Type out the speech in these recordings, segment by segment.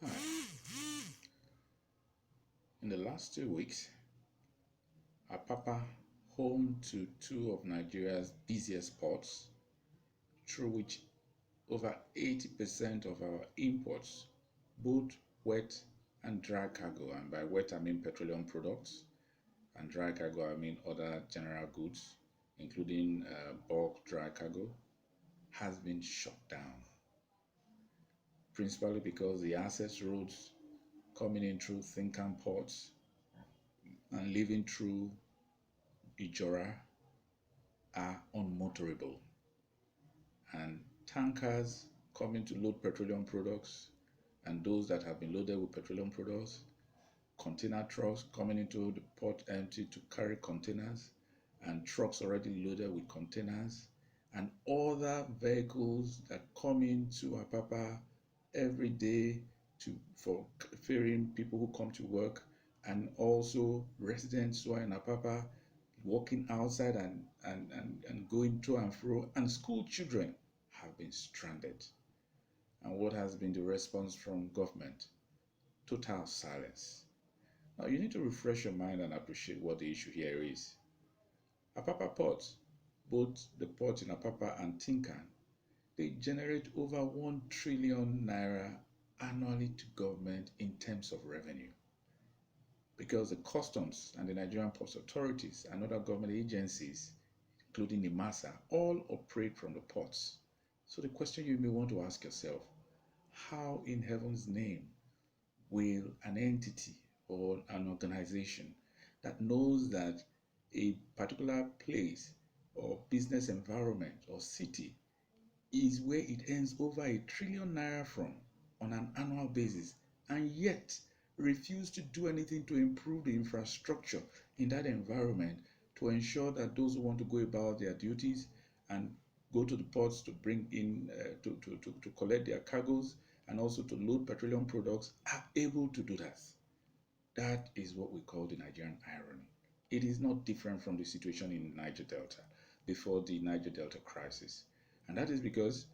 Hi. In the last 2 weeks, Apapa, home to two of Nigeria's busiest ports, through which over 80% of our imports, both wet and dry cargo, and by wet I mean petroleum products, and dry cargo I mean other general goods, including bulk dry cargo, has been shut down, principally because the access roads coming in through Thinkan ports and leaving through Ijora are unmotorable, and tankers coming to load petroleum products and those that have been loaded with petroleum products, container trucks coming into the port empty to carry containers, and trucks already loaded with containers, and other vehicles that come into Apapa every day for ferrying people who come to work, and also residents who are in Apapa walking outside and going to and fro, and school children have been stranded. And what has been the response from government? Total silence. Now you need to refresh your mind and appreciate what the issue here is. Apapa Port, both the port in Apapa and Tinkan, they generate over 1 trillion naira annually to government in terms of revenue, because the customs and the Nigerian Ports Authorities and other government agencies, including the MASA, all operate from the ports. So the question you may want to ask yourself, how in heaven's name will an entity or an organization that knows that a particular place or business environment or city is where it earns over 1 trillion naira from on an annual basis, and yet refuse to do anything to improve the infrastructure in that environment to ensure that those who want to go about their duties and go to the ports to bring in, to collect their cargoes and also to load petroleum products are able to do that? That is what we call the Nigerian irony. It is not different from the situation in Niger Delta before the Niger Delta crisis. And that is because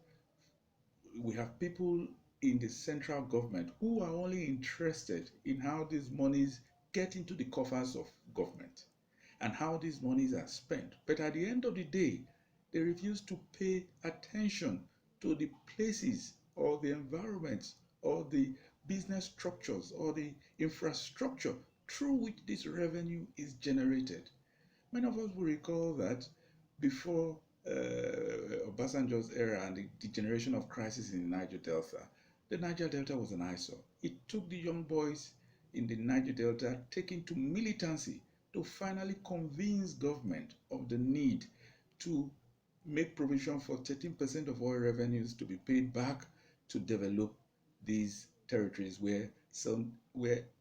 we have people in the central government who are only interested in how these monies get into the coffers of government and how these monies are spent. But at the end of the day, they refuse to pay attention to the places or the environments or the business structures or the infrastructure through which this revenue is generated. Many of us will recall that before Obasanjo's era and the generation of crisis in the Niger Delta, the Niger Delta was an eyesore. It took the young boys in the Niger Delta taken to militancy to finally convince government of the need to make provision for 13% of oil revenues to be paid back to develop these territories where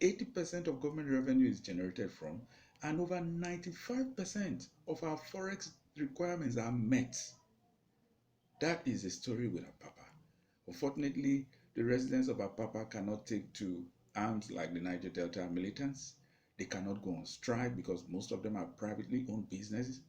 80% of government revenue is generated from, and over 95% of our forex requirements are met. That is the story with Apapa. Unfortunately, the residents of Apapa cannot take to arms like the Niger Delta militants. They cannot go on strike because most of them are privately owned businesses,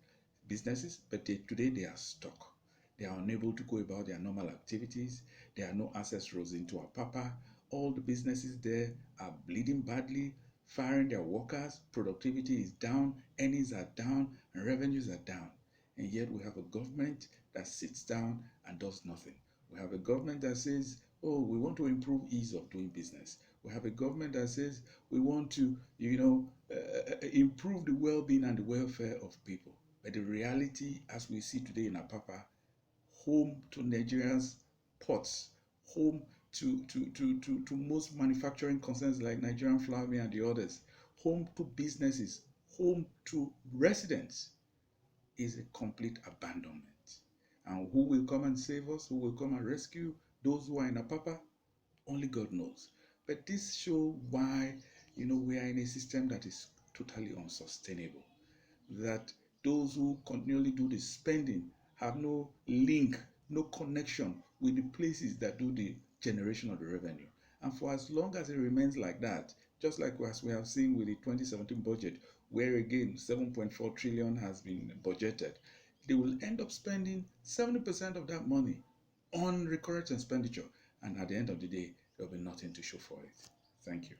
but today they are stuck. They are unable to go about their normal activities. There are no access roads into Apapa. All the businesses there are bleeding badly, firing their workers. Productivity is down, earnings are down, and revenues are down. And yet we have a government that sits down and does nothing. We have a government that says, oh, we want to improve ease of doing business. We have a government that says we want to, improve the well-being and the welfare of people. But the reality, as we see today in Apapa, home to Nigeria's ports, home to most manufacturing concerns like Nigerian Flour Mill and the others, home to businesses, home to residents, is a complete abandonment. And who will come and save us? Who will come and rescue those who are in Apapa? Only God knows. But this shows why, we are in a system that is totally unsustainable. That those who continually do the spending have no link, no connection with the places that do the generation of the revenue. And for as long as it remains like that, just like as we have seen with the 2017 budget, where again 7.4 trillion has been budgeted, they will end up spending 70% of that money on recurrent expenditure. And at the end of the day, there'll be nothing to show for it. Thank you.